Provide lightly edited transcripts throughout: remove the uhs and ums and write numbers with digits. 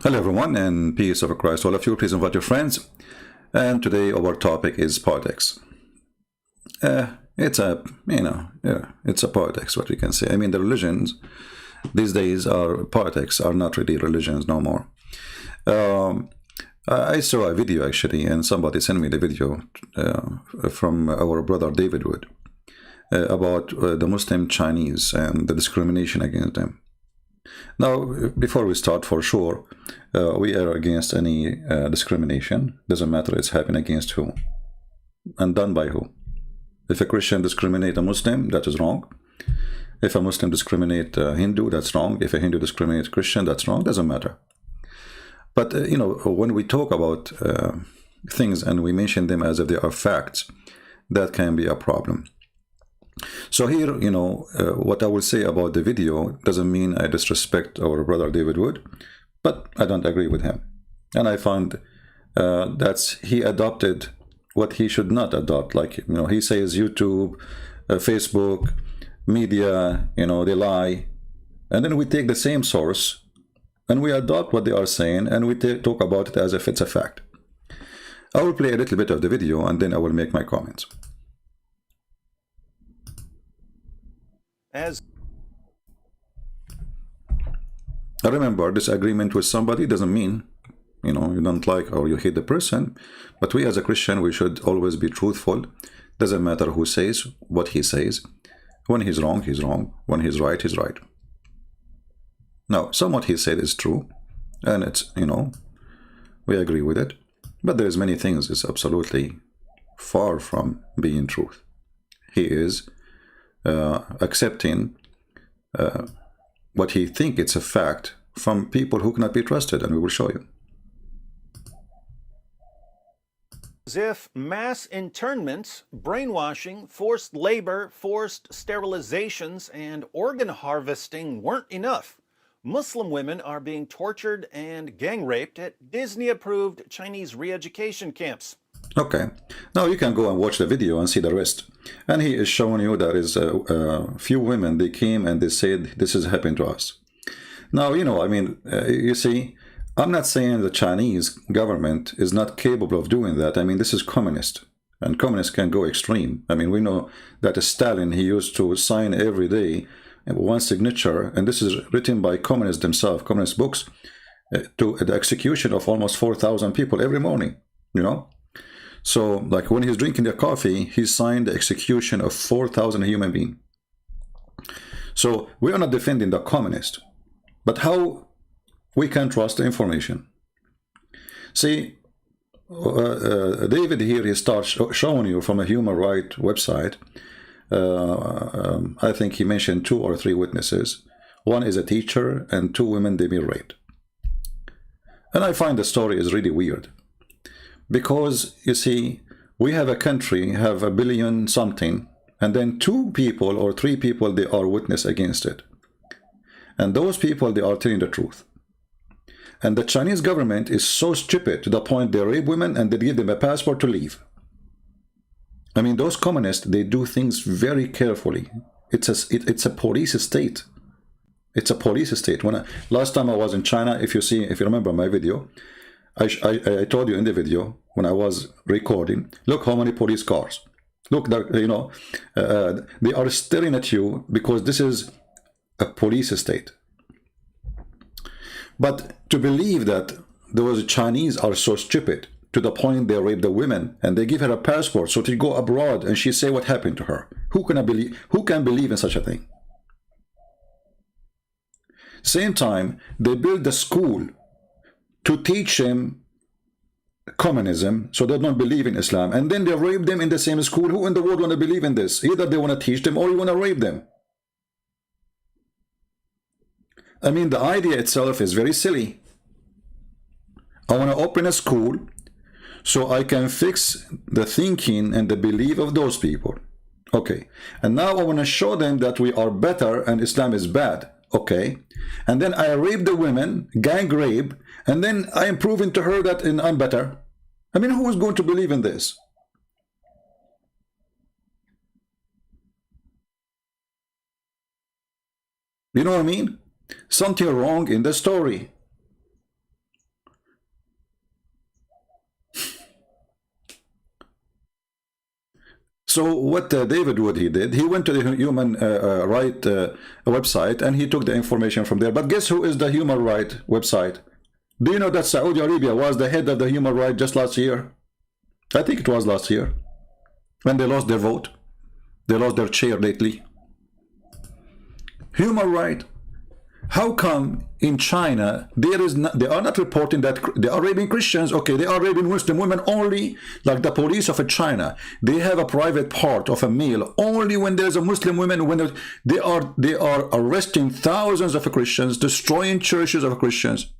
Hello everyone, and peace of Christ all of you. Please invite your friends. And today our topic is politics. It's a, it's a politics, what we can say. I mean, the religions these days are politics, are not really religions no more. I saw a video actually, and somebody sent me the video from our brother David Wood about the Muslim Chinese and the discrimination against them. Now, before we start, for sure, we are against any discrimination. Doesn't matter it's happening against who and done by who. If a Christian discriminate a Muslim, that is wrong. If a Muslim discriminate a Hindu, that's wrong. If a Hindu discriminate a Christian, that's wrong. Doesn't matter. But when we talk about things and we mention them as if they are facts, that can be a problem. So here, what I will say about the video doesn't mean I disrespect our brother David Wood, but I don't agree with him. And I found that he adopted what he should not adopt. Like, he says YouTube, Facebook, media, they lie. And then we take the same source and we adopt what they are saying and we talk about it as if it's a fact. I will play a little bit of the video and then I will make my comments. I remember, disagreement with somebody doesn't mean, you don't like or you hate the person, but we as a Christian, we should always be truthful. Doesn't matter who says what he says. When he's wrong, he's wrong. When he's right, he's right. Now, some what he said is true, and it's, we agree with it, but there's many things is absolutely far from being truth. He is accepting what he think it's a fact from people who cannot be trusted, and we will show you. As if mass internments, brainwashing, forced labor, forced sterilizations, and organ harvesting weren't enough. Muslim women are being tortured and gang raped at Disney-approved Chinese re-education camps. Okay, now you can go and watch the video and see the rest. And he is showing you there is a few women, they came and they said, this is happening to us. Now, you see, I'm not saying the Chinese government is not capable of doing that. I mean, this is communist, and communists can go extreme. I mean, we know that Stalin, he used to sign every day one signature, and this is written by communists themselves, communist books, to the execution of almost 4,000 people every morning, So, like when he's drinking the coffee, he signed the execution of 4,000 human beings. So, we are not defending the communist, but how we can trust the information. See, David here, he starts showing you from a human rights website. I think he mentioned 2 or 3 witnesses. One is a teacher and 2 women, they've been raped. And I find the story is really weird. Because, you see, we have a country, have 1 billion something, and then 2 people or 3 people, they are witness against it. And those people, they are telling the truth. And the Chinese government is so stupid to the point they rape women and they give them a passport to leave. I mean, those communists, they do things very carefully. It's a police state. It's a police state. Last time I was in China, if you remember my video, I told you in the video when I was recording, look how many police cars. Look, they are staring at you because this is a police state. But to believe that those Chinese are so stupid to the point they rape the women and they give her a passport so to go abroad and she say what happened to her. Who can believe in such a thing? Same time, they build the school to teach them communism, so they don't believe in Islam, and then they rape them in the same school. Who in the world want to believe in this? Either they want to teach them or you want to rape them. I mean, the idea itself is very silly. I want to open a school so I can fix the thinking and the belief of those people. Okay, and now I want to show them that we are better and Islam is bad. Okay, and then I rape the women, gang rape, and then I am proving to her that I'm better. I mean, who is going to believe in this? You know what I mean? Something wrong in the story. So what David Wood he did, he went to the human right website and he took the information from there. But guess who is the human right website? Do you know that Saudi Arabia was the head of the human right just last year? I think it was last year when they lost their vote. They lost their chair lately. Human right. How come in China there is not, they are not reporting that they are raping Christians? Okay, they are raping Muslim women only, like the police of China. They have a private part of a male only when there's a Muslim woman. When they are arresting thousands of Christians, destroying churches of Christians.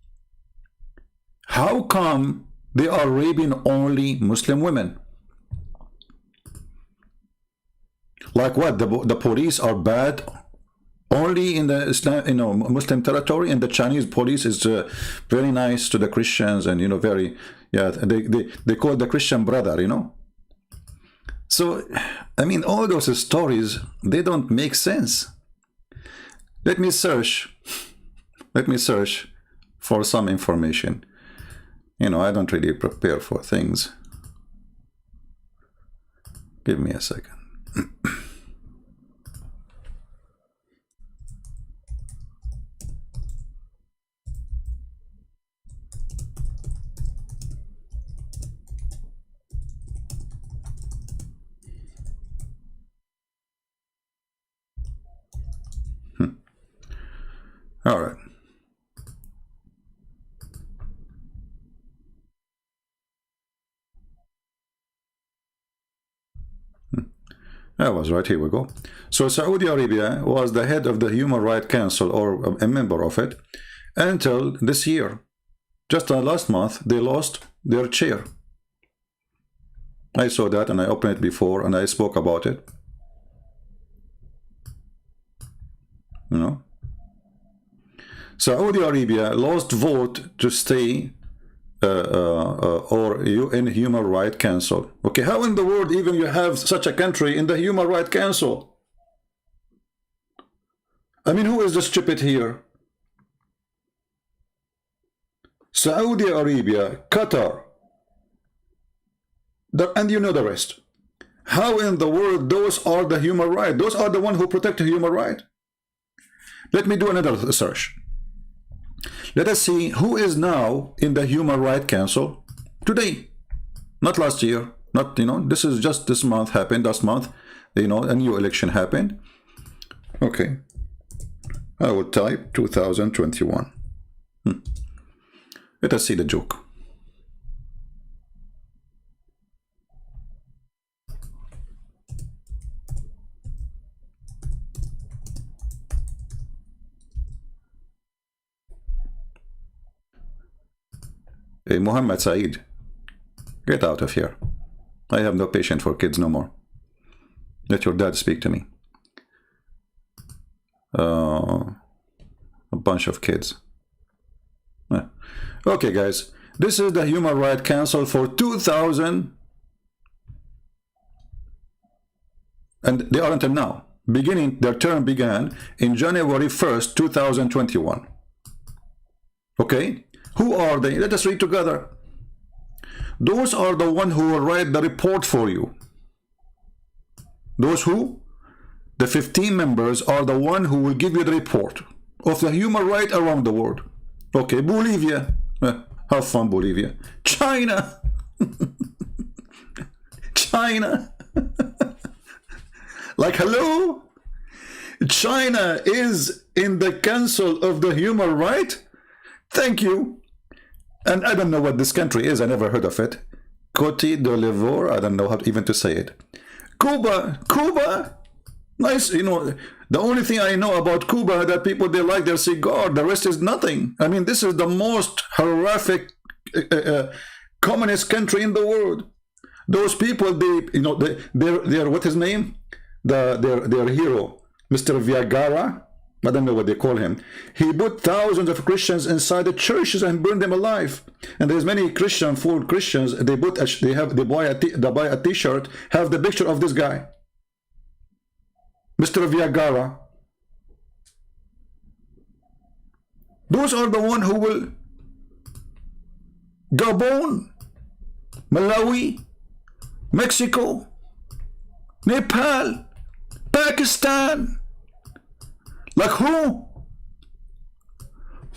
How come they are raping only Muslim women? Like what? The police are bad only in the Islam, Muslim territory, and the Chinese police is very nice to the Christians, and very, yeah, they call the Christian brother, So, I mean, all those stories, they don't make sense. Let me search for some information. I don't really prepare for things. Give me a second. All right. I was right. Here we go. So Saudi Arabia was the head of the Human Rights Council, or a member of it, until this year. Just last month, they lost their chair. I saw that and I opened it before and I spoke about it. Saudi Arabia lost vote to stay or in Human Rights Council. Okay, how in the world even you have such a country in the Human Rights Council? I mean, who is the stupid here? Saudi Arabia, Qatar, and you know the rest. How in the world those are the human rights? Those are the ones who protect the human right. Let me do another search. Let us see who is now in the Human Rights Council today, not last year, not, this is just this month happened, last month, a new election happened. Okay, I will type 2021. Let us see the joke. Hey, Mohammed Saeed, get out of here. I have no patience for kids no more. Let your dad speak to me. A bunch of kids. Okay, guys. This is the Human Rights Council for 2000. And they are until now. Their term began in January 1st, 2021. Okay? Who are they? Let us read together. Those are the ones who will write the report for you. Those who? The 15 members are the ones who will give you the report of the human rights around the world. Okay, Bolivia. Have fun, Bolivia. China. China. Like, hello? China is in the Council of the Human Rights? Thank you. And I don't know what this country is. I never heard of it. Côte d'Ivoire. I don't know how even to say it. Cuba. Cuba. Nice. The only thing I know about Cuba that people, they like their cigar. The rest is nothing. I mean, this is the most horrific communist country in the world. Those people, they're what his name? Their hero, Mr. Viagara. I don't know what they call him. He put thousands of Christians inside the churches and burned them alive. And there's many full Christians. They buy a T-shirt, have the picture of this guy, Mr. Viagara. Those are the one who will Gabon, Malawi, Mexico, Nepal, Pakistan. Like who?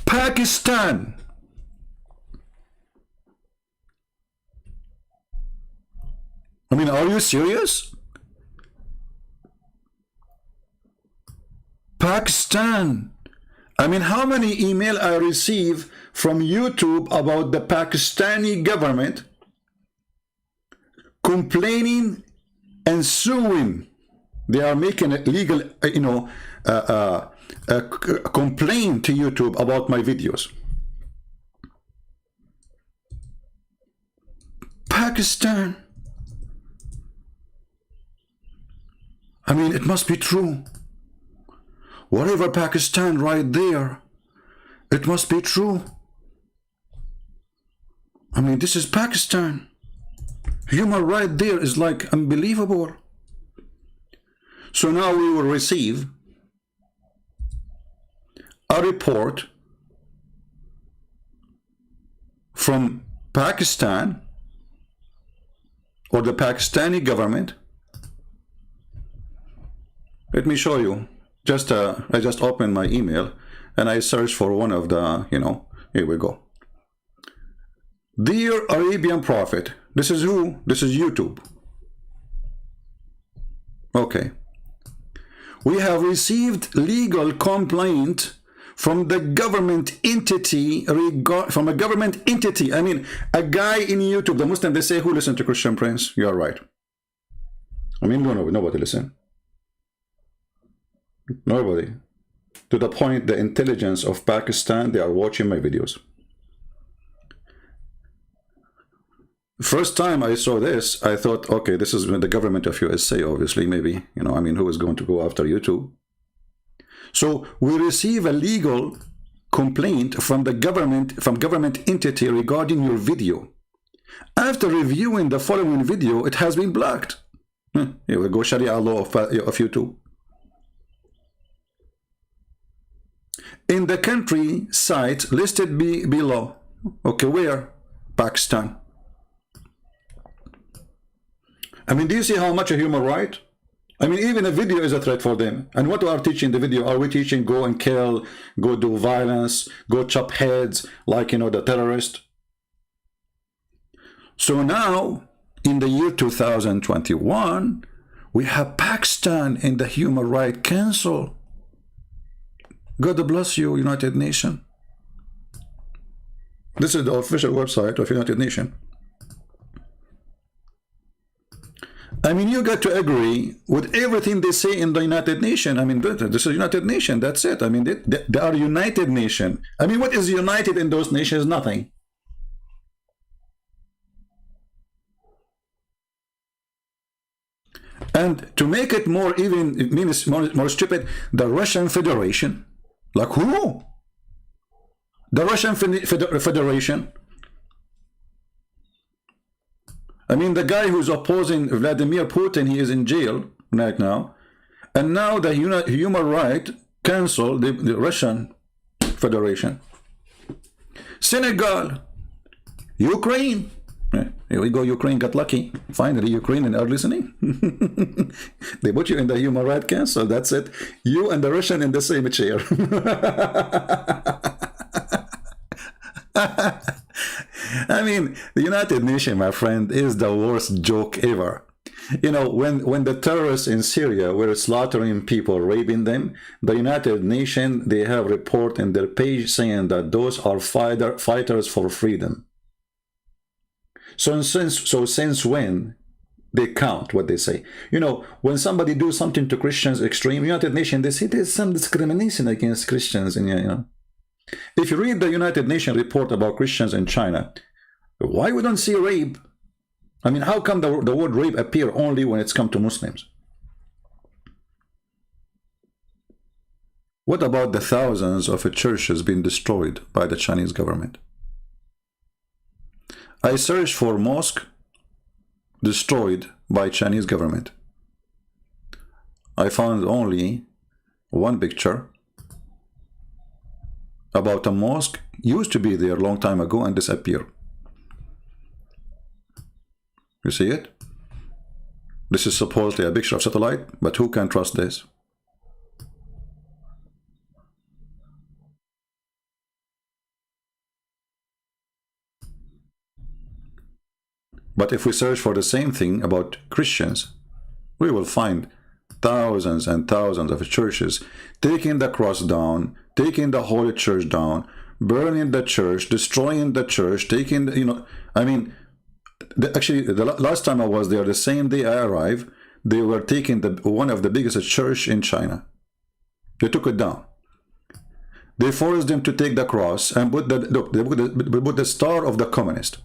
Pakistan. I mean, are you serious? Pakistan. I mean, how many email I receive from YouTube about the Pakistani government complaining and suing. They are making a legal, a complaint to YouTube about my videos. Pakistan. I mean, it must be true. Whatever Pakistan right there, it must be true. I mean, this is Pakistan. Human right there is like unbelievable. So now we will receive a report from Pakistan or the Pakistani government. Let me show you. I just opened my email and I searched for one of the, here we go. Dear Arabian Prophet, this is who? This is YouTube. Okay. We have received legal complaint from the government entity, from a government entity. I mean, a guy in YouTube, the Muslim, they say, who listen to Christian Prince? You are right. I mean, nobody listen. Nobody. To the point, the intelligence of Pakistan, they are watching my videos. First time I saw this, I thought, okay, this is the government of USA, obviously, maybe, who is going to go after YouTube? So we receive a legal complaint from the government, from government entity regarding your video. After reviewing the following video, it has been blocked. Here we go, Sharia law of YouTube. In the country site listed below. Okay, where? Pakistan. I mean, do you see how much a human right? I mean, even a video is a threat for them. And what we are teaching the video? Are we teaching go and kill, go do violence, go chop heads, like, the terrorist? So now, in the year 2021, we have Pakistan in the Human Rights Council. God bless you, United Nations. This is the official website of United Nations. I mean, you got to agree with everything they say in the United Nations. I mean, this is United Nations, that's it. I mean, they are United Nations. I mean, what is united in those nations? Nothing. And to make it more even, it means more stupid, the Russian Federation. Like who? The Russian Federation. I mean, the guy who's opposing Vladimir Putin, he is in jail right now. And now the Human Rights Council, the Russian Federation. Senegal. Ukraine. Here we go, Ukraine got lucky. Finally, Ukrainians are listening. They put you in the Human Rights Council, that's it. You and the Russian in the same chair. I mean, the United Nations, my friend, is the worst joke ever. When the terrorists in Syria were slaughtering people, raping them, the United Nations, they have a report in their page saying that those are fighters for freedom. So since when they count what they say? When somebody do something to Christians extreme, United Nations, they say there's some discrimination against Christians. And if you read the United Nations report about Christians in China, why we don't see rape? I mean, how come the word rape appear only when it's come to Muslims? What about the thousands of churches being destroyed by the Chinese government? I searched for mosque destroyed by Chinese government. I found only one picture about a mosque used to be there a long time ago and disappeared. You see it? This is supposedly a picture of satellite, but who can trust this? But if we search for the same thing about Christians, we will find thousands and thousands of churches taking the cross down, taking the Holy Church down, burning the church, destroying the church, taking, I mean, actually, the last time I was there, the same day I arrived, they were taking one of the biggest church in China. They took it down. They forced them to take the cross and put they put the star of the communist.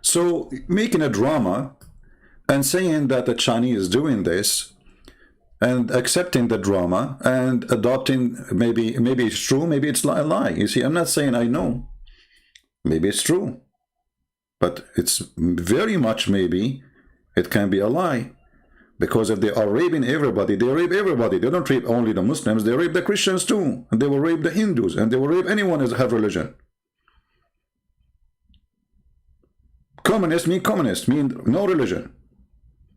So making a drama and saying that the Chinese is doing this and accepting the drama and adopting, maybe it's true, maybe it's a lie. You see, I'm not saying I know. Maybe it's true. But it's very much maybe it can be a lie. Because if they are raping everybody, they rape everybody. They don't rape only the Muslims, they rape the Christians too. And they will rape the Hindus, and they will rape anyone who has religion. Communist mean no religion.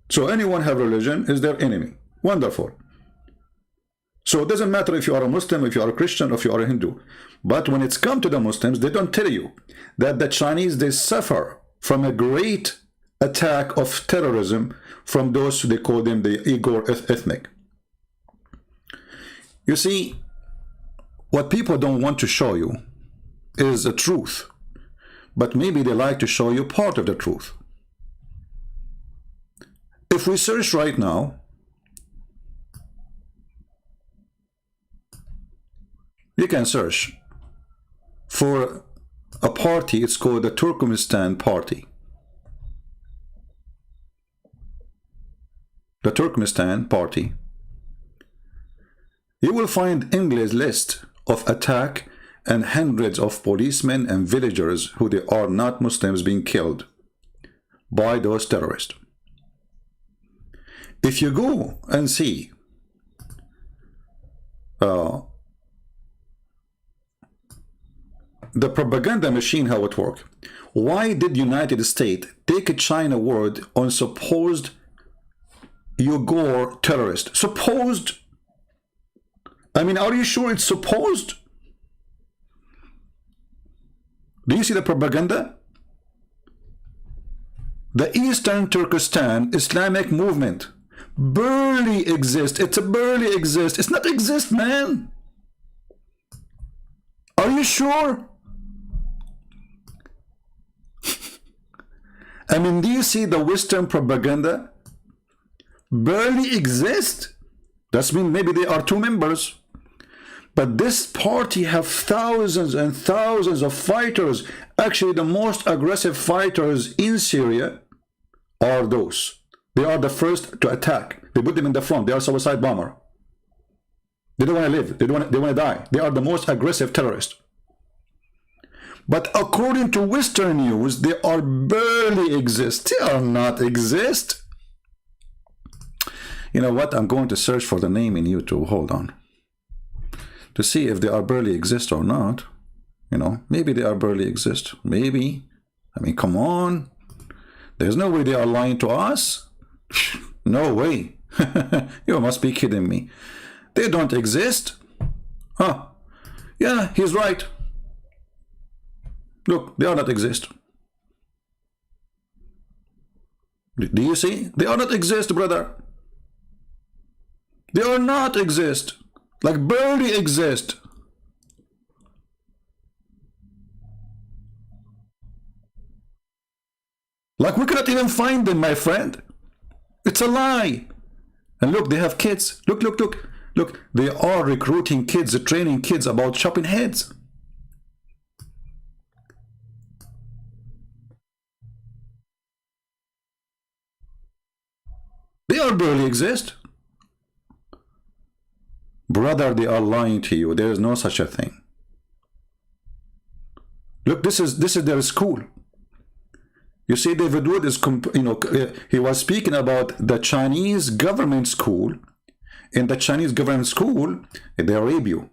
So anyone have religion is their enemy. Wonderful. So it doesn't matter if you are a Muslim, if you are a Christian, or if you are a Hindu. But when it's come to the Muslims, they don't tell you that the Chinese, they suffer from a great attack of terrorism from those, they call them the Uyghur ethnic. You see, what people don't want to show you is the truth. But maybe they like to show you part of the truth. If we search right now, you can search for a party, it's called the Turkmenistan Party. The Turkmenistan Party. You will find English list of attack and hundreds of policemen and villagers who they are not Muslims being killed by those terrorists. If you go and see the propaganda machine, how it works, why did United States take a China word on supposed Uyghur terrorist? Supposed? I mean, are you sure it's supposed? Do you see the propaganda? The Eastern Turkestan Islamic movement barely exists. It's a barely exists. It's not exist, man. Are you sure? I mean, do you see the Western propaganda barely exist? That means maybe there are 2 members. But this party have thousands and thousands of fighters. Actually, the most aggressive fighters in Syria are those. They are the first to attack. They put them in the front. They are suicide bomber. They don't want to live. They want to die. They are the most aggressive terrorists. But according to Western news, they are barely exist. They are not exist. You know what? I'm going to search for the name in YouTube. Hold on. To see if they are barely exist or not. You know, maybe they are barely exist. Maybe. I mean, come on. There's no way they are lying to us. No way. You must be kidding me. They don't exist. Huh. Yeah, he's right. Look, they are not exist. Do you see? They are not exist, brother. They are not exist. Like barely exist. Like we cannot even find them, my friend. It's a lie. And look, they have kids. Look, look, look. Look, they are recruiting kids, training kids about chopping heads. They are barely exist. Brother, they are lying to you. There is no such a thing. Look, this is their school. You see, David Wood is, he was speaking about the Chinese government school. In the Chinese government school, they rape you.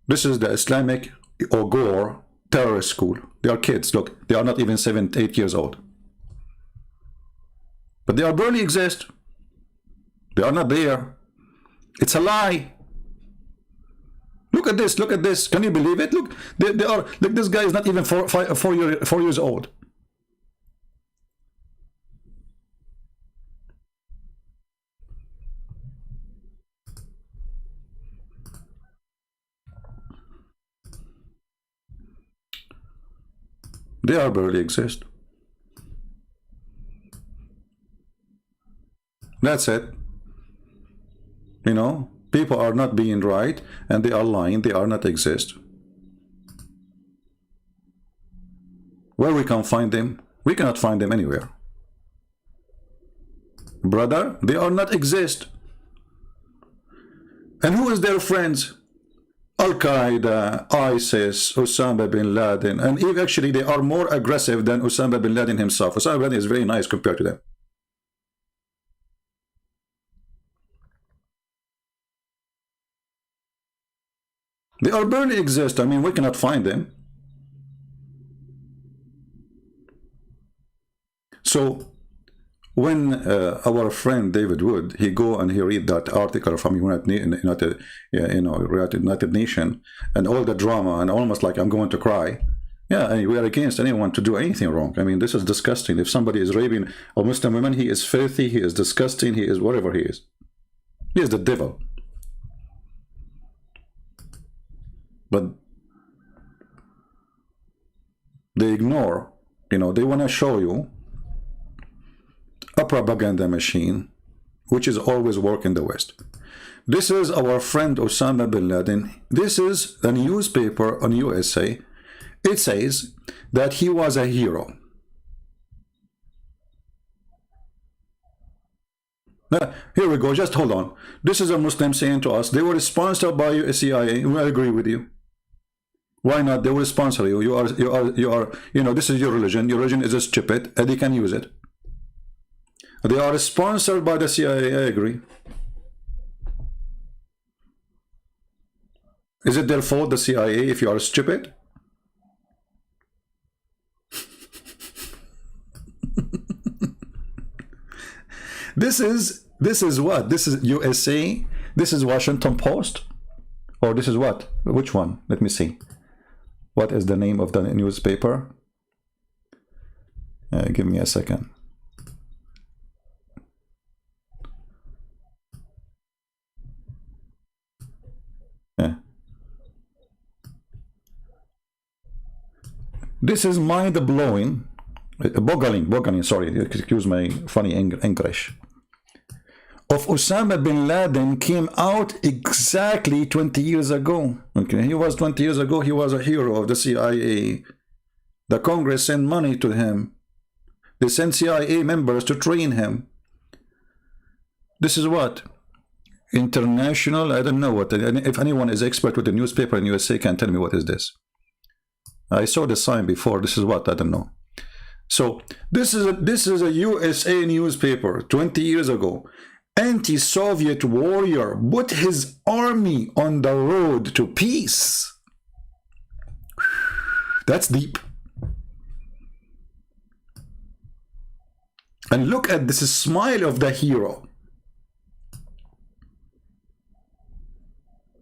This is the Islamic Ogor terrorist school. They are kids. Look, they are not even 7, 8 years old. But they are barely exist. They are not there. It's a lie. Look at this. Look at this. Can you believe it? Look, they are. Look, this guy is not even 4 years old. They are barely exist. That's it. You know, people are not being right and they are lying. They are not exist. Where we can find them? We cannot find them anywhere. Brother, they are not exist. And who is their friends? Al-Qaeda, ISIS, Osama bin Laden, and even actually they are more aggressive than Osama bin Laden himself. Osama bin Laden is very nice compared to them. They are barely exist. I mean, we cannot find them. So when our friend David Wood, he go and he read that article from United Nation and all the drama and almost like I'm going to cry. Yeah, and we are against anyone to do anything wrong. I mean, this is disgusting. If somebody is raping a Muslim woman, he is filthy, he is disgusting, he is whatever he is. He is the devil. But they ignore, you know, they want to show you a propaganda machine, which is always work in the West. This is our friend Osama bin Laden. This is a newspaper on USA. It says that he was a hero. Now, here we go. Just hold on. This is a Muslim saying to us, they were sponsored by CIA. I agree with you. Why not? They will sponsor you. You are, you know, this is your religion. Your religion is stupid, and they can use it. They are sponsored by the CIA, I agree. Is it their fault, the CIA, if you are stupid? This is what? This is USA? This is Washington Post? Or this is what? Which one? Let me see. What is the name of the newspaper? Give me a second. This is mind-blowing, boggling, sorry, excuse my funny English. Of Osama bin Laden came out exactly 20 years ago. Okay, he was 20 years ago, he was a hero of the CIA. The Congress sent money to him. They sent CIA members to train him. This is what? International, I don't know what. If anyone is expert with the newspaper in USA can tell me what is this. I saw the sign before. This is what? I don't know. So this is a USA newspaper 20 years ago. Anti-Soviet warrior put his army on the road to peace. That's deep. And look at this smile of the hero.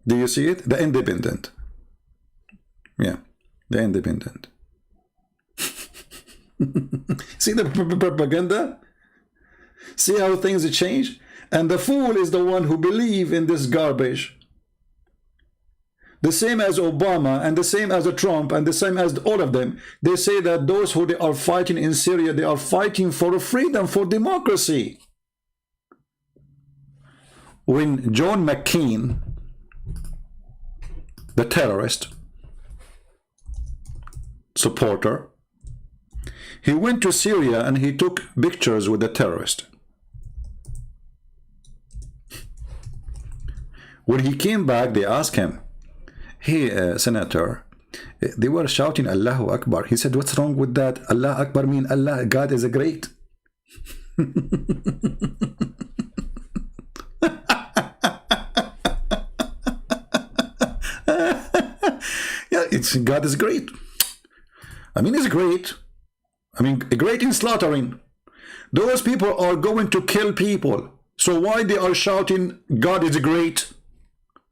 Do you see it? The Independent. Yeah. The Independent. See the propaganda? See how things change? And the fool is the one who believes in this garbage. The same as Obama and the same as Trump and the same as all of them. They say that those who they are fighting in Syria, they are fighting for freedom, for democracy. When John McCain, the terrorist supporter, he went to Syria and he took pictures with the terrorist. When he came back, they asked him, hey, Senator, they were shouting Allahu Akbar. He said, what's wrong with that? Allah Akbar means Allah, God is a great. God is great. I mean, he's great. I mean, great in slaughtering. Those people are going to kill people. So why they are shouting, God is great?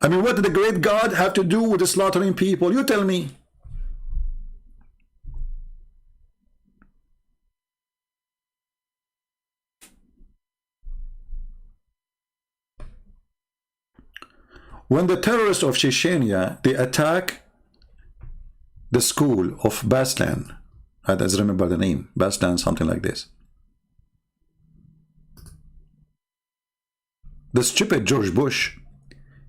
I mean, what did the great God have to do with the slaughtering people? You tell me. When the terrorists of Chechnya, they attack the school of Baslan, I don't remember the name, Baslan, something like this. The stupid George Bush,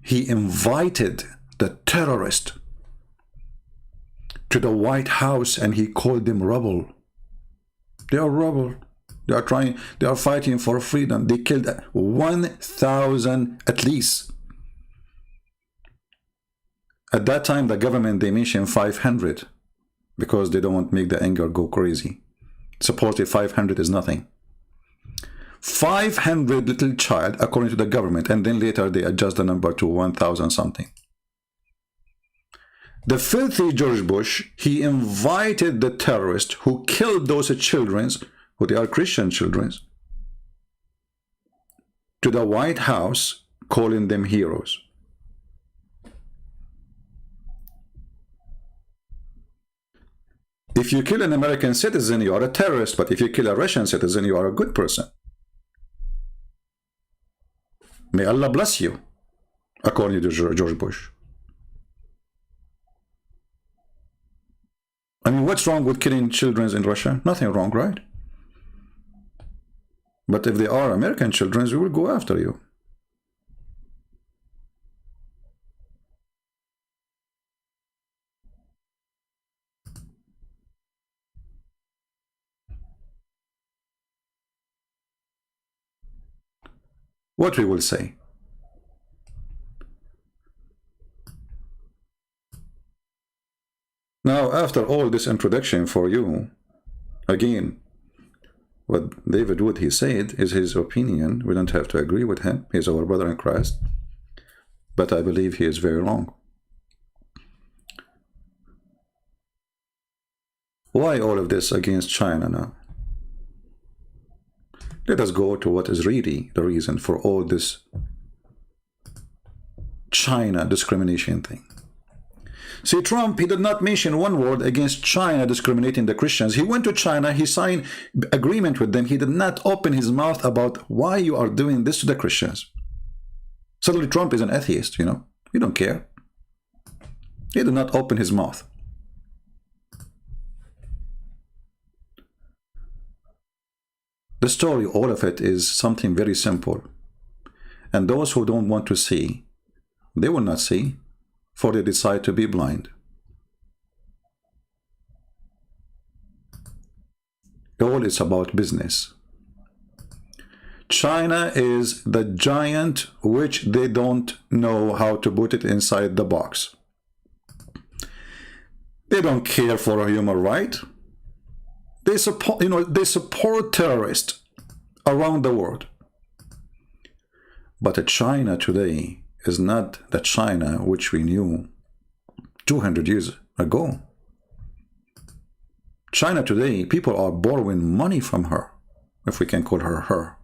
he invited the terrorist to the White House and he called them rebel. They are rebel. They are fighting for freedom. They killed 1,000 at least. At that time, the government, they mentioned 500 because they don't want to make the anger go crazy. Supposedly 500 is nothing. 500 little child, according to the government, and then later they adjust the number to 1,000 something. The filthy George Bush, he invited the terrorists who killed those children, who they are Christian children, to the White House, calling them heroes. If you kill an American citizen, you are a terrorist, but if you kill a Russian citizen, you are a good person. May Allah bless you, according to George Bush. I mean, what's wrong with killing children in Russia? Nothing wrong, right? But if they are American children, we will go after you. What we will say. Now, after all this introduction for you, again, what David Wood, he said, is his opinion. We don't have to agree with him. He's our brother in Christ. But I believe he is very wrong. Why all of this against China now? Let us go to what is really the reason for all this China discrimination thing. See, Trump, he did not mention one word against China discriminating the Christians. He went to China, he signed agreement with them. He did not open his mouth about why you are doing this to the Christians. Suddenly Trump is an atheist, you know. He don't care. He did not open his mouth. The story, all of it, is something very simple. And those who don't want to see, they will not see, for they decide to be blind. All is about business. China is the giant which they don't know how to put it inside the box. They don't care for a human right. They support, they support terrorists around the world. But China today is not the China which we knew 200 years ago. China today, people are borrowing money from her, if we can call her her,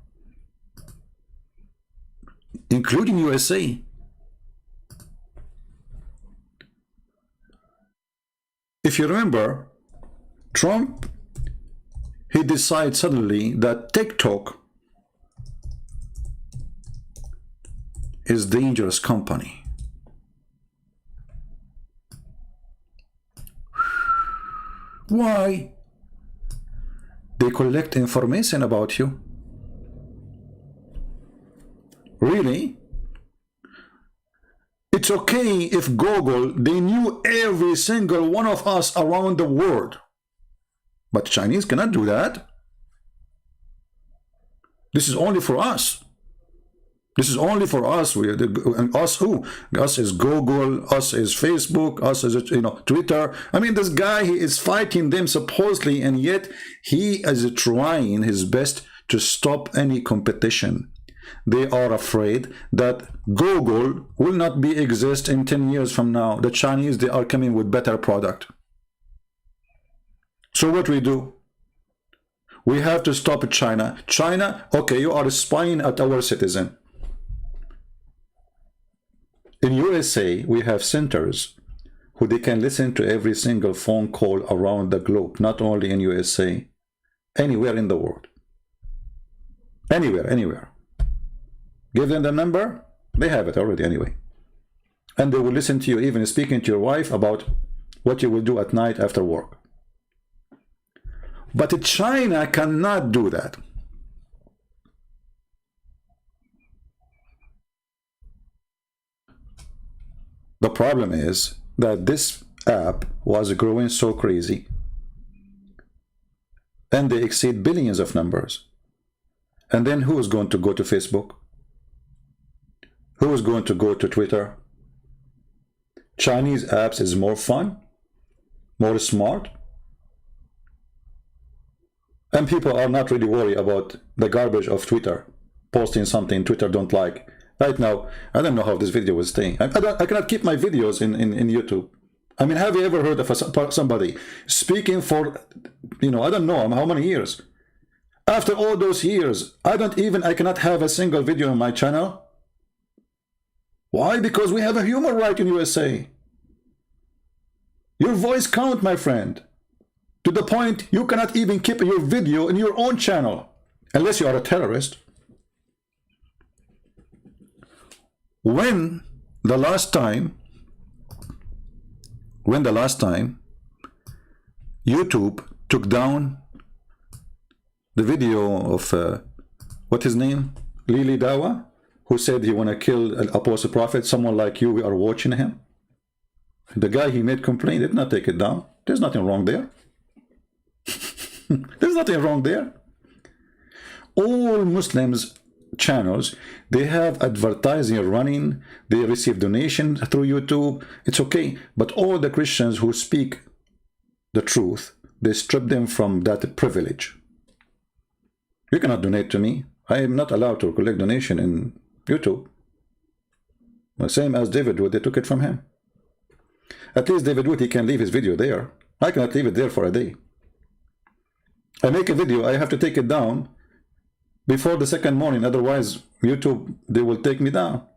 including USA. If you remember, Trump, he decided suddenly that TikTok is dangerous company. Why? They collect information about you. Really? It's okay if Google, they knew every single one of us around the world. But Chinese cannot do that. This is only for us. This is only for us. And us who? Us is Google, us is Facebook, us is Twitter. I mean, this guy, he is fighting them supposedly, and yet he is trying his best to stop any competition. they are afraid that Google will not be exist in 10 years from now. The Chinese, they are coming with better product. So what we do? We have to stop China. China, okay, you are spying at our citizen. In USA, we have centers who they can listen to every single phone call around the globe, not only in USA, anywhere in the world. Anywhere. Give them the number, they have it already anyway. And they will listen to you, even speaking to your wife about what you will do at night after work. But China cannot do that. The problem is that this app was growing so crazy, and they exceed billions of numbers. And then who is going to go to Facebook? Who is going to go to Twitter? Chinese apps is more fun, more smart, and people are not really worried about the garbage of Twitter, posting something Twitter don't like. Right now, I don't know how this video is staying. I cannot keep my videos in YouTube. I mean, have you ever heard of somebody speaking for, I don't know how many years? After all those years, I cannot have a single video on my channel. Why? Because we have a human right in USA. Your voice count, my friend. To the point you cannot even keep your video in your own channel, unless you are a terrorist. When the last time YouTube took down the video of what his name, Lili Dawa, who said he want to kill an apostle prophet, someone like you, we are watching him. The guy he made complaint did not take it down. There's nothing wrong there. There's nothing wrong there. All Muslims channels, they have advertising running, they receive donation through YouTube, it's okay. But all the Christians who speak the truth, they strip them from that privilege. You cannot donate to me. I am not allowed to collect donation in YouTube. The same as David Wood, they took it from him. At least David Wood, he can leave his video there. I cannot leave it there for a day. I make a video, I have to take it down before the second morning, otherwise YouTube, they will take me down.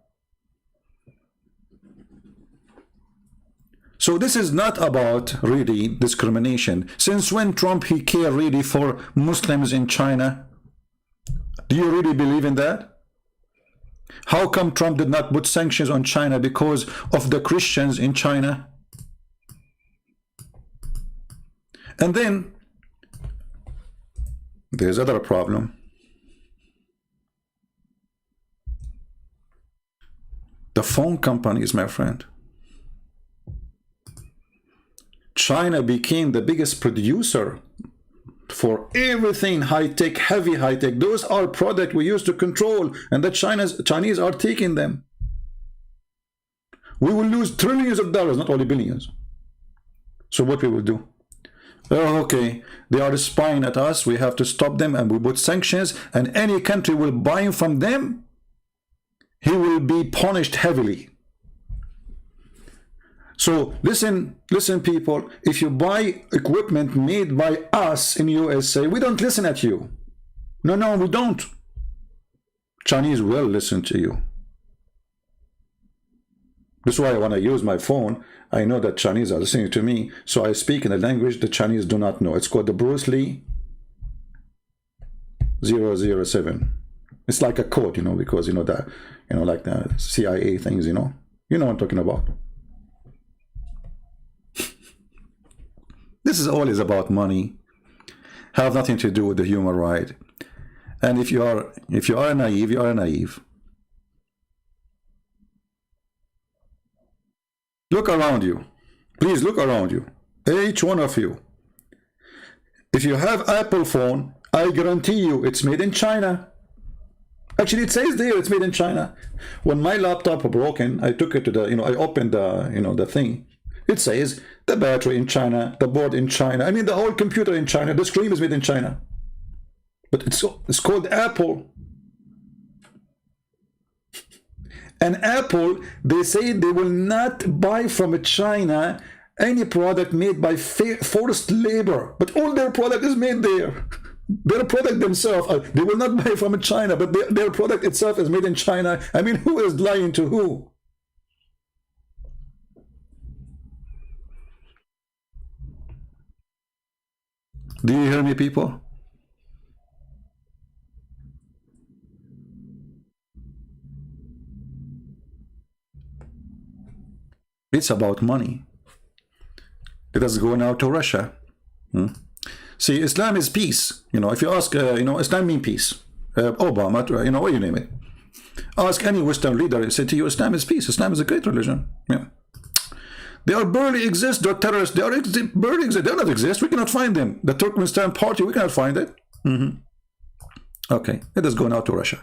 So this is not about really discrimination. Since when Trump, he care really for Muslims in China? Do you really believe in that? How come Trump did not put sanctions on China because of the Christians in China? And then there's another problem. The phone companies, my friend. China became the biggest producer for everything high-tech, heavy high-tech. Those are products we used to control, and the Chinese are taking them. We will lose trillions of dollars, not only billions. So what we will do? Oh, okay, they are spying at us, we have to stop them, and we put sanctions, and any country will buy from them, he will be punished heavily. So listen people, if you buy equipment made by us in USA, we don't listen at you. No, we don't. Chinese will listen to you. That's why I want to use my phone. I know that Chinese are listening to me, so I speak in a language the Chinese do not know. It's called the Bruce Lee 007. It's like a code, because that, like the CIA things, you know what I'm talking about. This is always about money, have nothing to do with the human right. And if you are naive, you are naive. Look around you. Please look around you. Each one of you. If you have Apple phone, I guarantee you it's made in China. Actually, it says there it's made in China. When my laptop broken, I took it to the, I opened the, the thing. It says the battery in China, the board in China. I mean, the whole computer in China. The screen is made in China. But it's called Apple. And Apple, they say they will not buy from China any product made by forced labor, but all their product is made there. Their product themselves, they will not buy from China, but their product itself is made in China. I mean, who is lying to who? Do you hear me, people? It's about money. Let us go now to Russia. See, Islam is peace. You know, if you ask, Islam means peace. Obama, what you name it. Ask any Western leader, say to you, Islam is peace. Islam is a great religion. Yeah. They are barely exist. They're terrorists. They are barely exist. They do not exist. We cannot find them. The Turkmenistan party, we cannot find it. Okay, let us go now to Russia.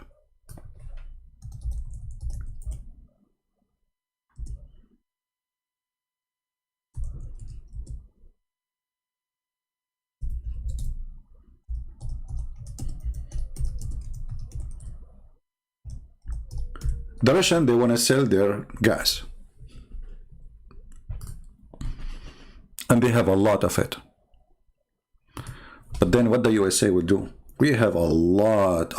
The Russian, they want to sell their gas. And they have a lot of it. But then what the USA will do? We have a lot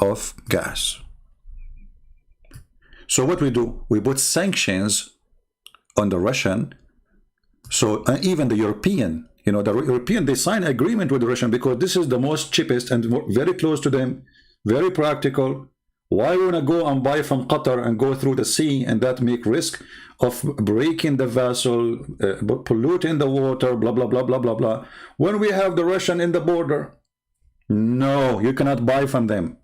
of gas. So what we do? We put sanctions on the Russian. So even the European, the European, they sign agreement with the Russian because this is the most cheapest and very close to them, very practical. Why want to go and buy from Qatar and go through the sea and that make risk of breaking the vessel, polluting the water, blah, blah, blah, blah, blah, blah. When we have the Russian in the border, no, you cannot buy from them.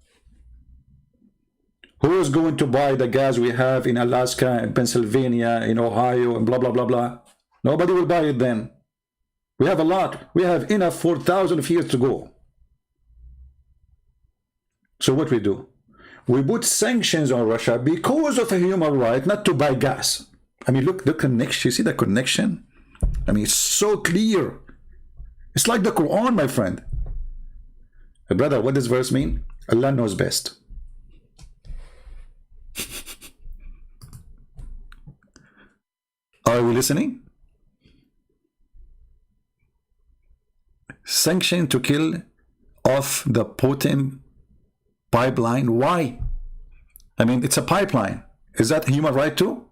Who is going to buy the gas we have in Alaska, in Pennsylvania, in Ohio, and blah, blah, blah, blah? Nobody will buy it then. We have a lot. We have enough for thousands of years to go. So what we do? We put sanctions on Russia because of a human right not to buy gas. I mean, look, the connection. You see the connection? I mean, it's so clear. It's like the Quran, my friend. Brother, what does verse mean? Allah knows best. Are we listening? Sanction to kill off the Putin pipeline. Why? I mean, it's a pipeline. Is that human right too?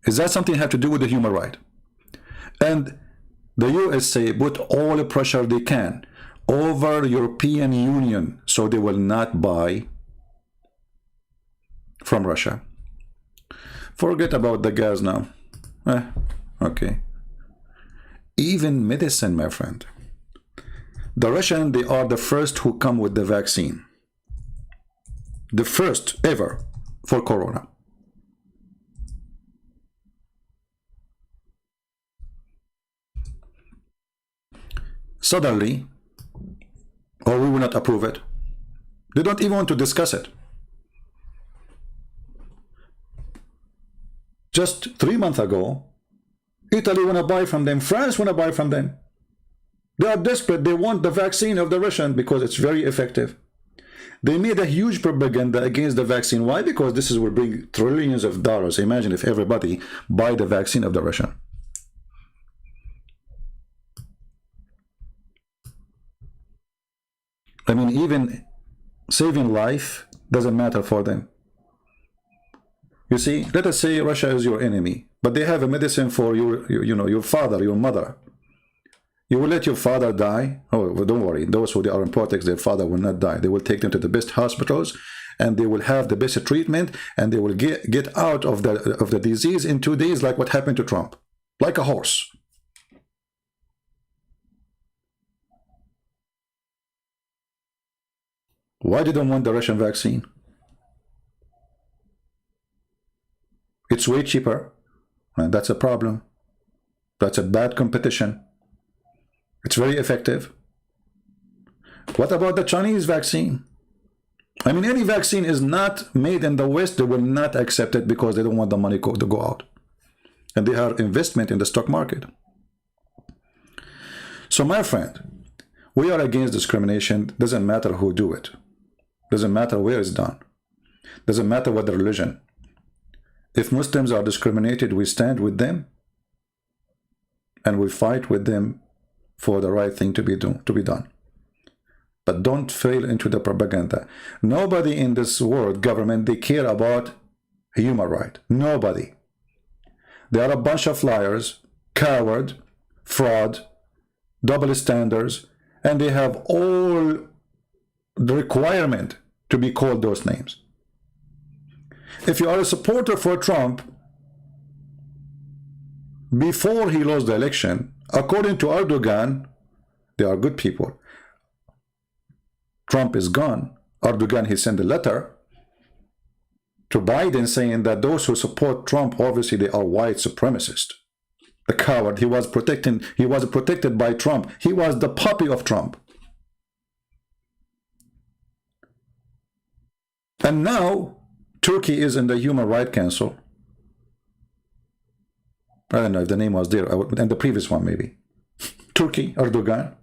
Is that something have to do with the human right? And the USA put all the pressure they can over the European Union so they will not buy from Russia. Forget about the gas now. Okay. Even medicine, my friend. The Russians, they are the first who come with the vaccine. The first ever for corona. Suddenly, or we will not approve it. They don't even want to discuss it. Just 3 months ago, Italy want to buy from them. France want to buy from them. They are desperate. They want the vaccine of the Russian because it's very effective. They made a huge propaganda against the vaccine. Why? Because this will bring trillions of dollars. Imagine if everybody buy the vaccine of the Russian. I mean, even saving life doesn't matter for them. You see, let us say Russia is your enemy, but they have a medicine for your father, your mother. You will let your father die? Oh, well, don't worry. Those who are in politics, their father will not die. They will take them to the best hospitals, and they will have the best treatment, and they will get out of the disease in 2 days, like what happened to Trump, like a horse. Why did they want the Russian vaccine? It's way cheaper, and that's a problem. That's a bad competition. It's very effective. What about the Chinese vaccine? I mean, any vaccine is not made in the West, they will not accept it because they don't want the money to go out. And they have investment in the stock market. So my friend, we are against discrimination. Doesn't matter who do it. Doesn't matter where it's done. Doesn't matter what the religion. If Muslims are discriminated, we stand with them and we fight with them for the right thing to be done. But don't fail into the propaganda. Nobody in this world government, they care about human right. Nobody. They are a bunch of liars, coward, fraud, double standards, and they have all the requirement to be called those names. If you are a supporter for Trump, before he lost the election, according to Erdogan, they are good people. Trump is gone. Erdogan, he sent a letter to Biden saying that those who support Trump, obviously they are white supremacists. The coward, he was protected by Trump. He was the puppy of Trump. And now Turkey is in the Human Rights Council. I don't know if the name was there, and the previous one maybe. Turkey, Erdogan.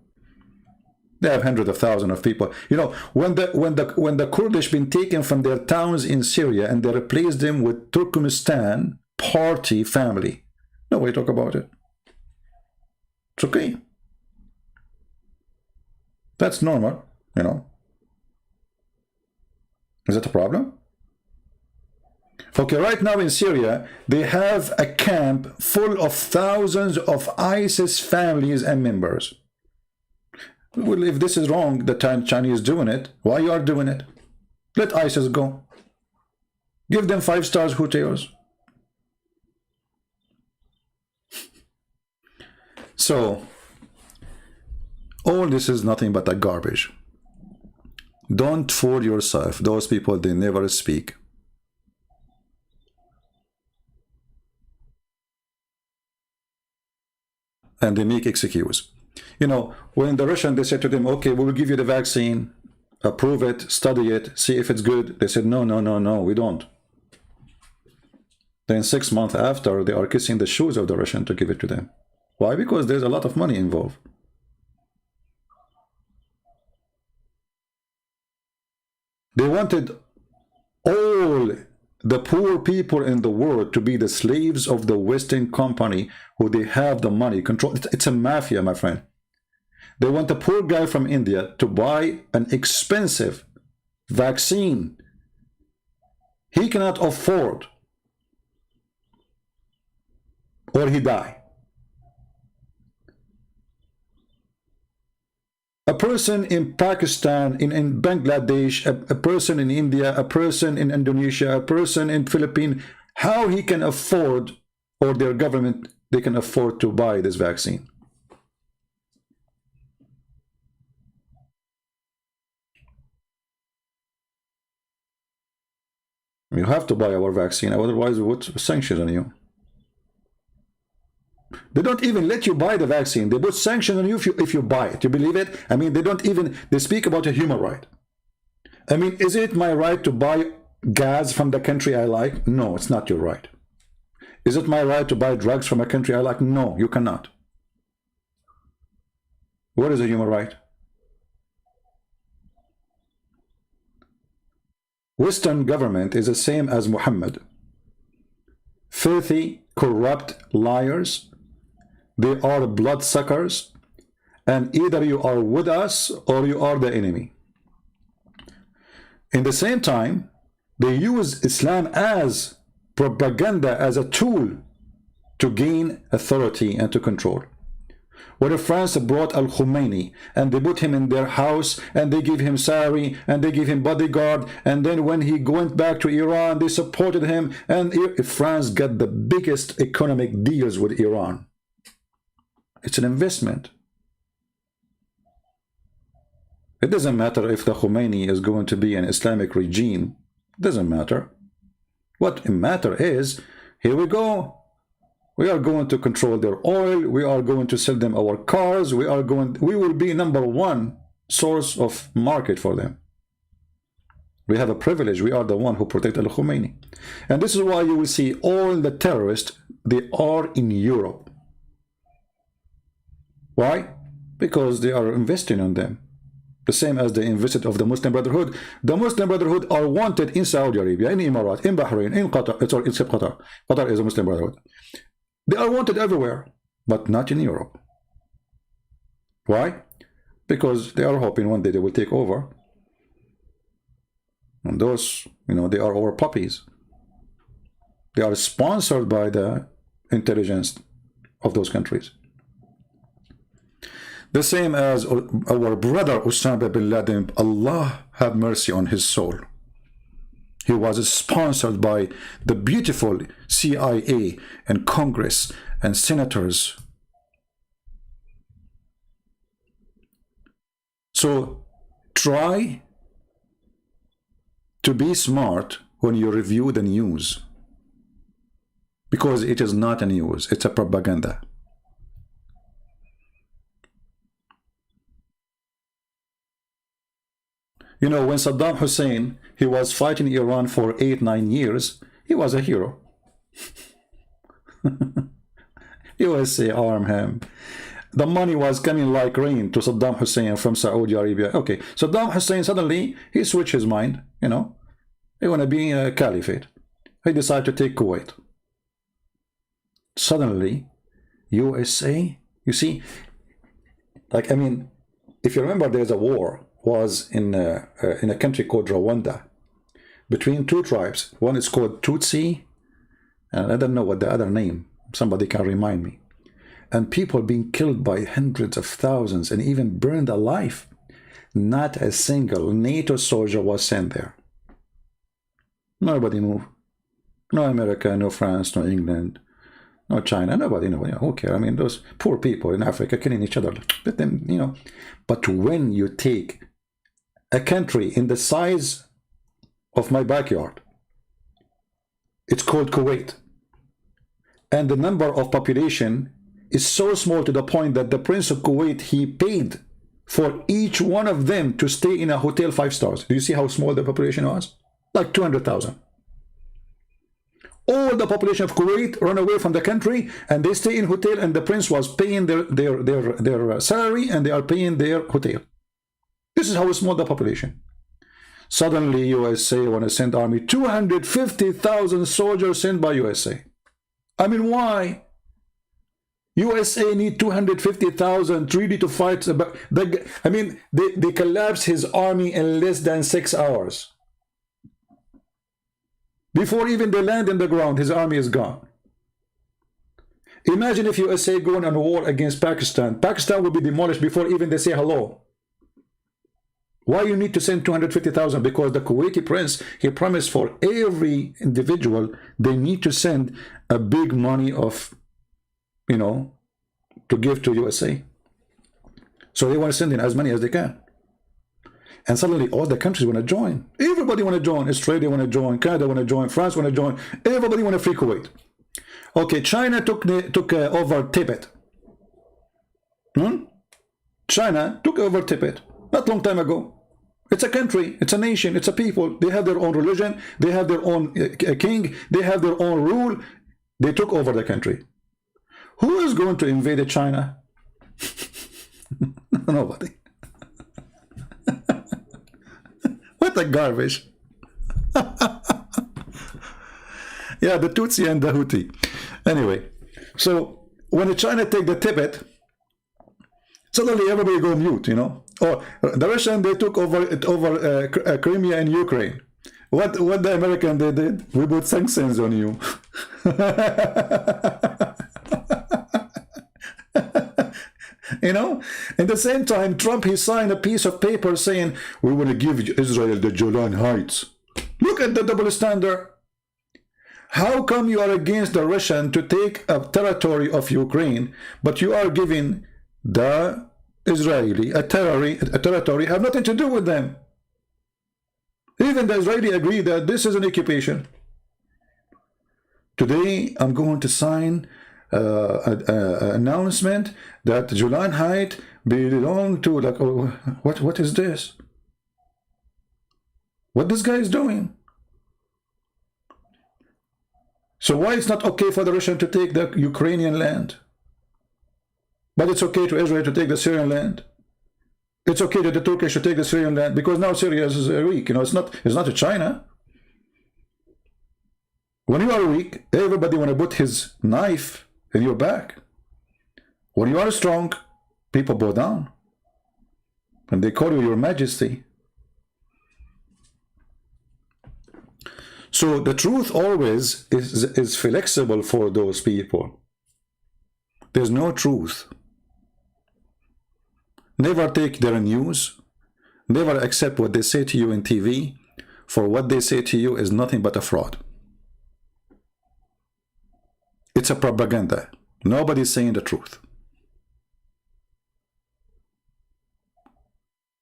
They have hundreds of thousands of people. You know, when the Kurdish been taken from their towns in Syria and they replaced them with Turkmenistan party family, nobody talk about it. It's okay. That's normal, you know. Is that a problem? Okay, right now in Syria, they have a camp full of thousands of ISIS families and members. Well, if this is wrong, the Chinese doing it, why you are doing it? Let ISIS go. Give them 5-star hotels. So, all this is nothing but a garbage. Don't fool yourself. Those people, they never speak. And they make excuse. You know, when the Russian, they said to them, okay, we will give you the vaccine, approve it, study it, see if it's good. They said, no, no, no, no, we don't. Then 6 months after, they are kissing the shoes of the Russian to give it to them. Why? Because there's a lot of money involved. They wanted all the poor people in the world to be the slaves of the Western company who they have the money control. It's a mafia, my friend. They want the poor guy from India to buy an expensive vaccine he cannot afford, or he die. A person in Pakistan, in Bangladesh, a person in India, a person in Indonesia, a person in Philippines, how he can afford, or their government, they can afford to buy this vaccine? You have to buy our vaccine, otherwise we would sanction on you. They don't even let you buy the vaccine. They put sanction on you if you buy it. You believe it? I mean, they don't even, they speak about a human right. I mean, is it my right to buy gas from the country I like? No, it's not your right. Is it my right to buy drugs from a country I like? No, you cannot. What is a human right? Western government is the same as Mohammed. Filthy, corrupt liars. They are bloodsuckers, and either you are with us or you are the enemy. In the same time, they use Islam as propaganda, as a tool to gain authority and to control. When France brought Al-Khomeini and they put him in their house and they give him salary and they give him bodyguard, and then when he went back to Iran, they supported him, and France got the biggest economic deals with Iran. It's an investment. It doesn't matter if the Khomeini is going to be an Islamic regime. It doesn't matter. What matters is, here we go. We are going to control their oil. We are going to sell them our cars. We will be #1 source of market for them. We have a privilege. We are the one who protect Al-Khomeini. And this is why you will see all the terrorists, they are in Europe. Why? Because they are investing on them. The same as the invested of the Muslim Brotherhood. The Muslim Brotherhood are wanted in Saudi Arabia, in Emirates, in Bahrain, in Qatar. Sorry, except Qatar. Qatar is a Muslim Brotherhood. They are wanted everywhere, but not in Europe. Why? Because they are hoping one day they will take over. And those, you know, they are our puppies. They are sponsored by the intelligence of those countries. The same as our brother Osama bin Laden, Allah have mercy on his soul. He was sponsored by the beautiful CIA and Congress and senators. So try to be smart when you review the news, because it is not a news, it's a propaganda. You know, when Saddam Hussein, he was fighting Iran for 8-9 years, he was a hero. USA armed him. The money was coming like rain to Saddam Hussein from Saudi Arabia. Okay, Saddam Hussein suddenly, he switched his mind, you know. He want to be a caliphate. He decided to take Kuwait. Suddenly, USA, you see, like, I mean, if you remember, there's a war was in a country called Rwanda between two tribes. One is called Tutsi, and I don't know what the other name. Somebody can remind me. And people being killed by hundreds of thousands and even burned alive. Not a single NATO soldier was sent there. Nobody moved. No America, no France, no England, no China, nobody, who cares? I mean, those poor people in Africa killing each other. Let them, you know. But when you take a country in the size of my backyard, it's called Kuwait, and the number of population is so small to the point that the Prince of Kuwait, he paid for each one of them to stay in a hotel 5 stars. Do you see how small the population was? Like 200,000. All the population of Kuwait run away from the country and they stay in hotel, and the prince was paying their salary and they are paying their hotel. This is how small the population. Suddenly USA want to send army. 250,000 soldiers sent by USA. I mean, why? USA need 250,000 ready to fight. I mean, they collapse his army in less than 6 hours. Before even they land in the ground, his army is gone. Imagine if USA going on a war against Pakistan. Pakistan will be demolished before even they say hello. Why you need to send 250,000? Because the Kuwaiti prince, he promised for every individual, they need to send a big money of, you know, to give to USA. So they want to send in as many as they can. And suddenly all the countries want to join. Everybody want to join. Australia want to join. Canada want to join. France want to join. Everybody want to free Kuwait. Okay, China took over Tibet. China took over Tibet not long time ago. It's a country. It's a nation. It's a people. They have their own religion. They have their own king. They have their own rule. They took over the country. Who is going to invade China? Nobody. What a garbage. Yeah, the Tutsi and the Houthi. Anyway, so when China take the Tibet, suddenly everybody go mute, you know. Oh, the Russian, they took over Crimea and Ukraine. What the American they did? We put sanctions on you. You know, at the same time, Trump, he signed a piece of paper saying, we want to give Israel the Golan Heights. Look at the double standard. How come you are against the Russian to take a territory of Ukraine, but you are giving the Israeli a territory have nothing to do with them? Even the Israeli agree that this is an occupation. Today, I'm going to sign an announcement that Golan Heights belong to, like, oh, what is this? What this guy is doing? So why it's not okay for the Russian to take the Ukrainian land, but it's okay to Israel to take the Syrian land? It's okay that the Turkish should take the Syrian land because now Syria is weak. You know, it's not a China. When you are weak, everybody want to put his knife in your back. When you are strong, people bow down. And they call you your majesty. So the truth always is flexible for those people. There's no truth. Never take their news. Never accept what they say to you in TV, for what they say to you is nothing but a fraud. It's a propaganda. Nobody's saying the truth.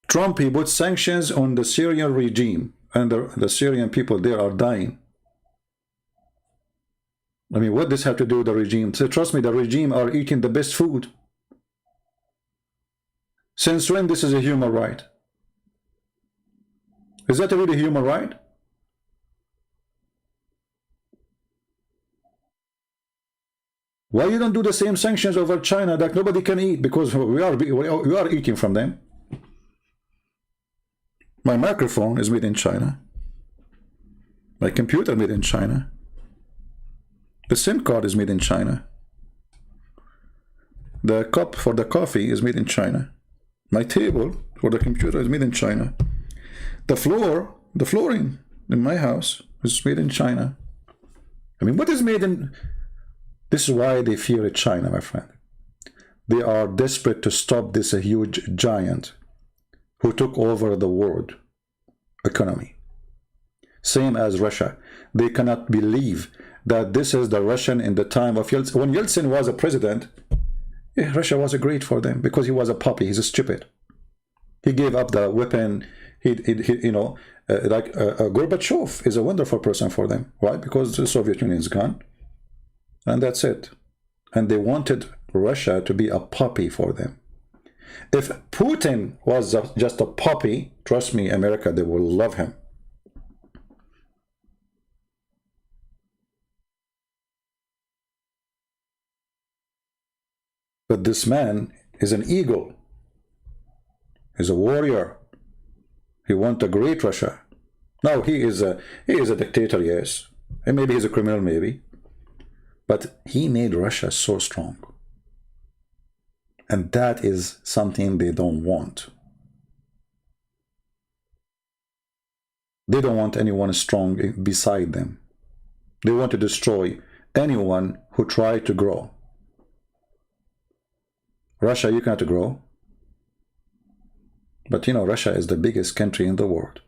Trump, he put sanctions on the Syrian regime, and the Syrian people there are dying. I mean, what does this have to do with the regime? So trust me, the regime are eating the best food. Since when this is a human right? Is that really a human right? Why you don't do the same sanctions over China that nobody can eat because we are eating from them? My microphone is made in China. My computer made in China. The SIM card is made in China. The cup for the coffee is made in China. My table for the computer is made in China. The flooring in my house is made in China. I mean, what is made in... This is why they fear China, my friend. They are desperate to stop this huge giant who took over the world economy. Same as Russia. They cannot believe that this is the Russian in the time of Yeltsin. When Yeltsin was a president, yeah, Russia was great for them because he was a puppy. He's a stupid. He gave up the weapon. You know, Gorbachev is a wonderful person for them. Why? Because the Soviet Union is gone. And that's it. And they wanted Russia to be a puppy for them. If Putin was just a puppy, trust me, America, they will love him. But this man is an eagle. He's a warrior. He wants a great Russia. Now he is a dictator, yes. And maybe he's a criminal, maybe. But he made Russia so strong. And that is something they don't want. They don't want anyone strong beside them. They want to destroy anyone who tried to grow. Russia, you cannot grow. But you know, Russia is the biggest country in the world.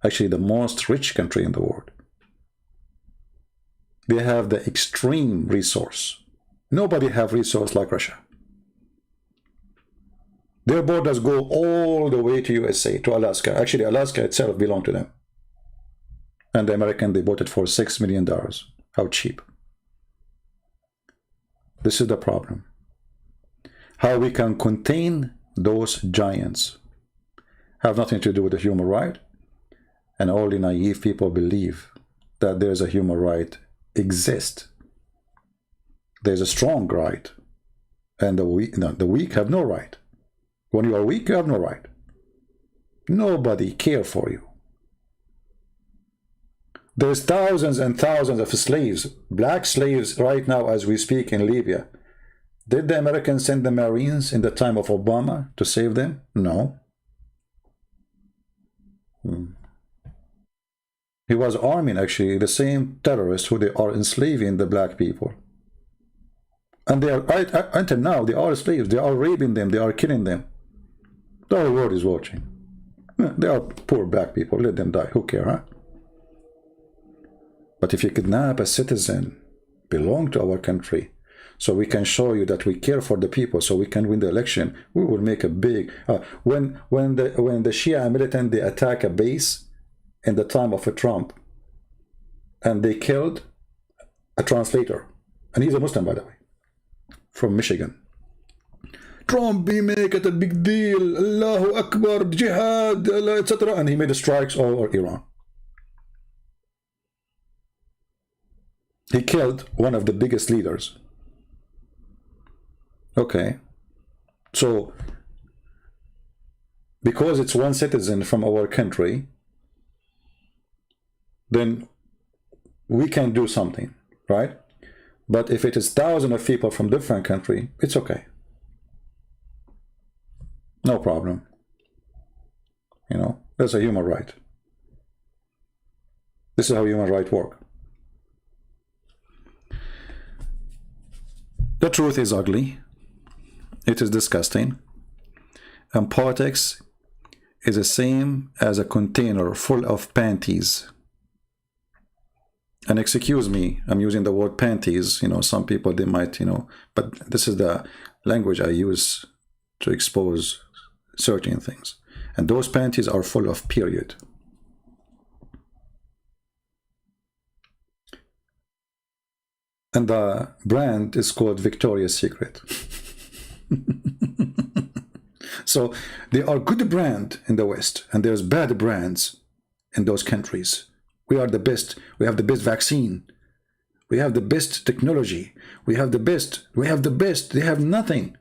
Actually, the most rich country in the world. They have the extreme resource. Nobody have resource like Russia. Their borders go all the way to USA, to Alaska. Actually, Alaska itself belonged to them. And the American, they bought it for $6 million. How cheap. This is the problem. How we can contain those giants. Have nothing to do with the human right. And only naive people believe that there's a human right exist. There's a strong right. And the weak have no right. When you are weak, you have no right. Nobody care for you. There's thousands and thousands of slaves, black slaves right now as we speak in Libya. Did the Americans send the Marines in the time of Obama to save them? No. He was arming actually the same terrorists who they are enslaving the black people. And they are, until now, they are slaves. They are raping them. They are killing them. The whole world is watching. They are poor black people. Let them die. Who cares, huh? But if you kidnap a citizen, belong to our country, so we can show you that we care for the people, so we can win the election, we will make a big... when the Shia militant, they attack a base in the time of a Trump, and they killed a translator, and he's a Muslim, by the way, from Michigan. Trump, he make it a big deal, Allahu Akbar, jihad, etc. And he made strikes all over Iran. He killed one of the biggest leaders. Okay. So, because it's one citizen from our country, then we can do something, right? But if it is thousands of people from different country, it's okay. No problem. You know, that's a human right. This is how human rights work. The truth is ugly. It is disgusting. And politics is the same as a container full of panties. And excuse me, I'm using the word panties. You know, some people, they might, you know, but this is the language I use to expose certain things. And those panties are full of period. And the brand is called Victoria's Secret. So there are good brands in the West, and there's bad brands in those countries. We are the best. We have the best vaccine. We have the best technology. We have the best. We have the best. They have nothing.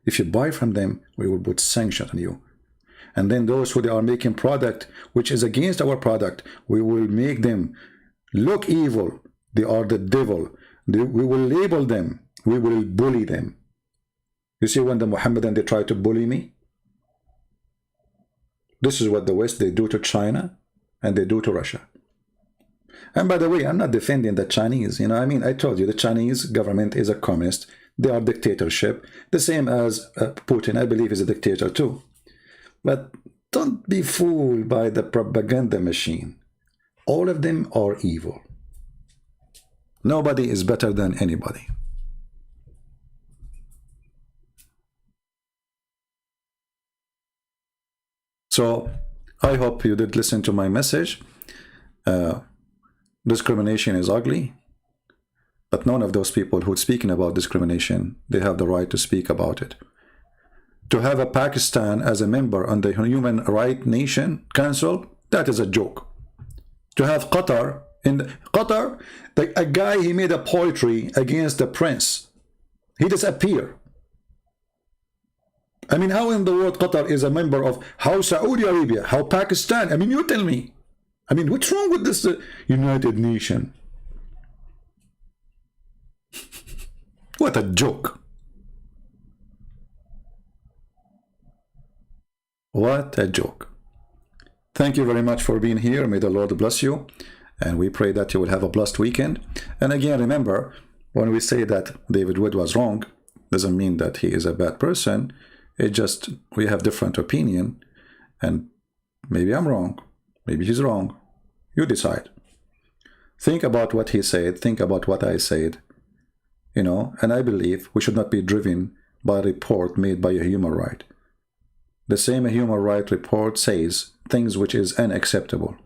If you buy from them, we will put sanctions on you. And then those who they are making product which is against our product, we will make them look evil. They are the devil. We will label them. We will bully them. You see, when the Mohammedan, they try to bully me, this is what the West, they do to China and they do to Russia. And by the way, I'm not defending the Chinese. You know, I mean, I told you the Chinese government is a communist. They are dictatorship. The same as Putin, I believe, is a dictator too. But don't be fooled by the propaganda machine. All of them are evil. Nobody is better than anybody. So I hope you did listen to my message. Discrimination is ugly, but none of those people who are speaking about discrimination, they have the right to speak about it. To have a Pakistan as a member on the Human Rights Nation Council, that is a joke. To have Qatar, a guy, he made a poetry against the prince. He disappeared. I mean, how in the world Qatar is a member of, how Saudi Arabia, how Pakistan? I mean, you tell me. I mean, what's wrong with this United Nation? What a joke. What a joke. Thank you very much for being here. May the Lord bless you. And we pray that you will have a blessed weekend. And again, remember, when we say that David Wood was wrong, doesn't mean that he is a bad person. It just, we have different opinion. And maybe I'm wrong. Maybe he's wrong. You decide. Think about what he said. Think about what I said. You know, and I believe we should not be driven by a report made by a human right. The same human rights report says things which is unacceptable.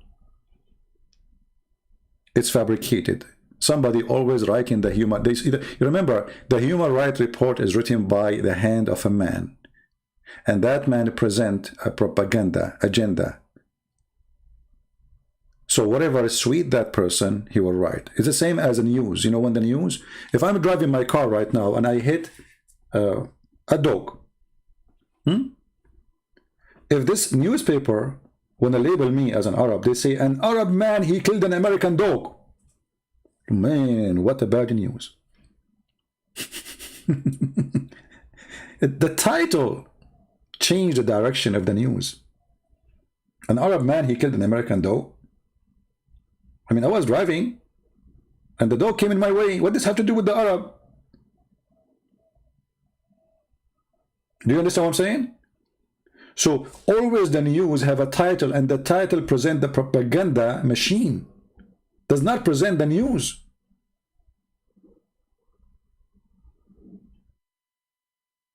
It's fabricated. Somebody always writing the human... you remember, the human rights report is written by the hand of a man. And that man present a propaganda agenda. So whatever is sweet that person, he will write. It's the same as the news. You know, when the news... If I'm driving my car right now and I hit a dog... If this newspaper, when they label me as an Arab, they say, an Arab man, he killed an American dog. Man, what a bad news. The title changed the direction of the news. An Arab man, he killed an American dog. I mean, I was driving, and the dog came in my way. What does this have to do with the Arab? Do you understand what I'm saying? So always the news have a title, and the title present the propaganda machine. Does not present the news.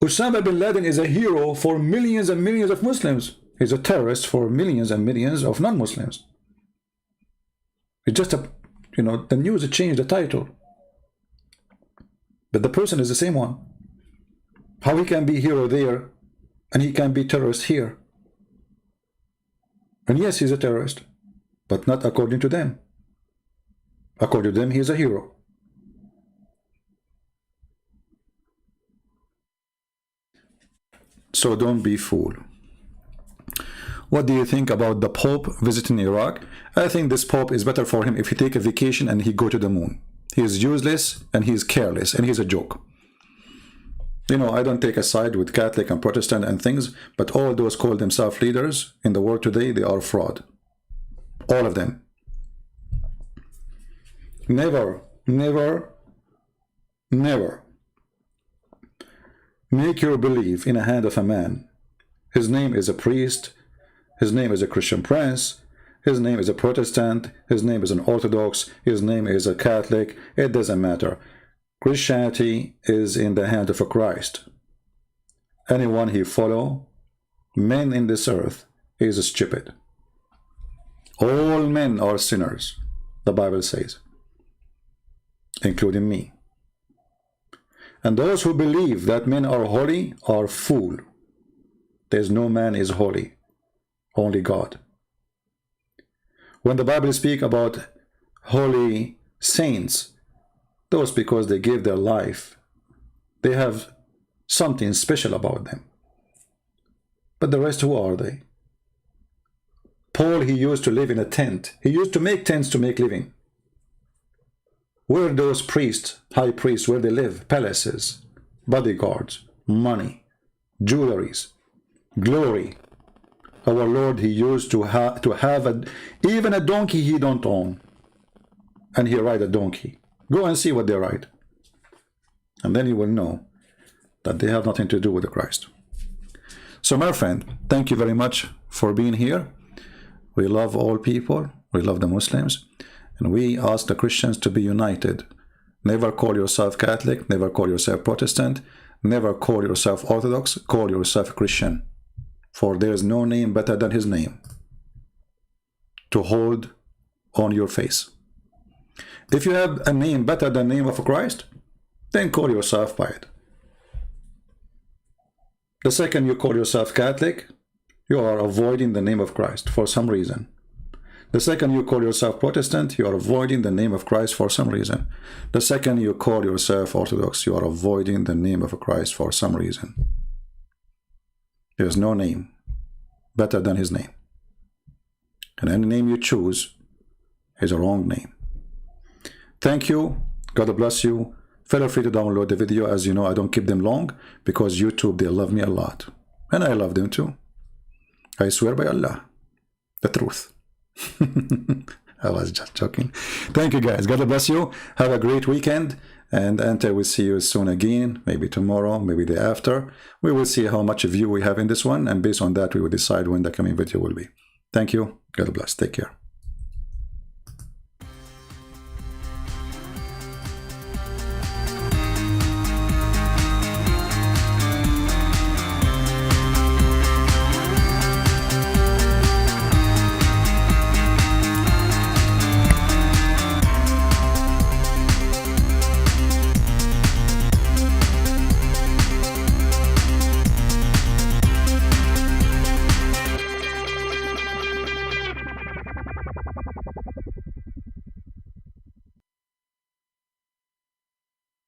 Osama bin Laden is a hero for millions and millions of Muslims. He's a terrorist for millions and millions of non-Muslims. It's just a, you know, the news changed the title. But the person is the same one. How he can be hero there and he can be terrorist here? And yes, he's a terrorist, but not according to them. According to them, he is a hero. So don't be fooled. What do you think about the Pope visiting Iraq? I think this Pope is better for him if he take a vacation and he go to the moon. He is useless and he is careless and he's a joke. You know, I don't take a side with Catholic and Protestant and things, but all those call themselves leaders in the world today, they are fraud. All of them. Never, never, never make your belief in the hand of a man. His name is a priest, his name is a Christian prince, his name is a Protestant, his name is an Orthodox, his name is a Catholic, it doesn't matter. Christianity is in the hand of a Christ. Anyone he follow, men in this earth, is stupid. All men are sinners, the Bible says, including me. And those who believe that men are holy are fool. There's no man is holy, only God. When the Bible speaks about holy saints, those because they give their life, they have something special about them. But the rest, who are they? Paul, he used to live in a tent. He used to make tents to make living. Where those priests, high priests, where they live? Palaces, bodyguards, money, jewelries, glory. Our Lord, he used to have even a donkey he don't own. And he ride a donkey. Go and see what they ride. And then you will know that they have nothing to do with the Christ. So my friend, thank you very much for being here. We love all people. We love the Muslims. And we ask the Christians to be united. Never call yourself Catholic. Never call yourself Protestant. Never call yourself Orthodox. Call yourself Christian. For there is no name better than his name to hold on your face. If you have a name better than the name of Christ, then call yourself by it. The second you call yourself Catholic, you are avoiding the name of Christ for some reason. The second you call yourself Protestant, you are avoiding the name of Christ for some reason. The second you call yourself Orthodox, you are avoiding the name of Christ for some reason. There is no name better than his name. And any name you choose is a wrong name. Thank you. God bless you. Feel free to download the video. As you know, I don't keep them long because YouTube, they love me a lot. And I love them too. I swear by Allah, the truth. I was just joking. Thank you guys. God bless you. Have a great weekend. And until we see you soon again, maybe tomorrow, maybe the after, we will see how much view we have in this one. And based on that, we will decide when the coming video will be. Thank you. God bless. Take care.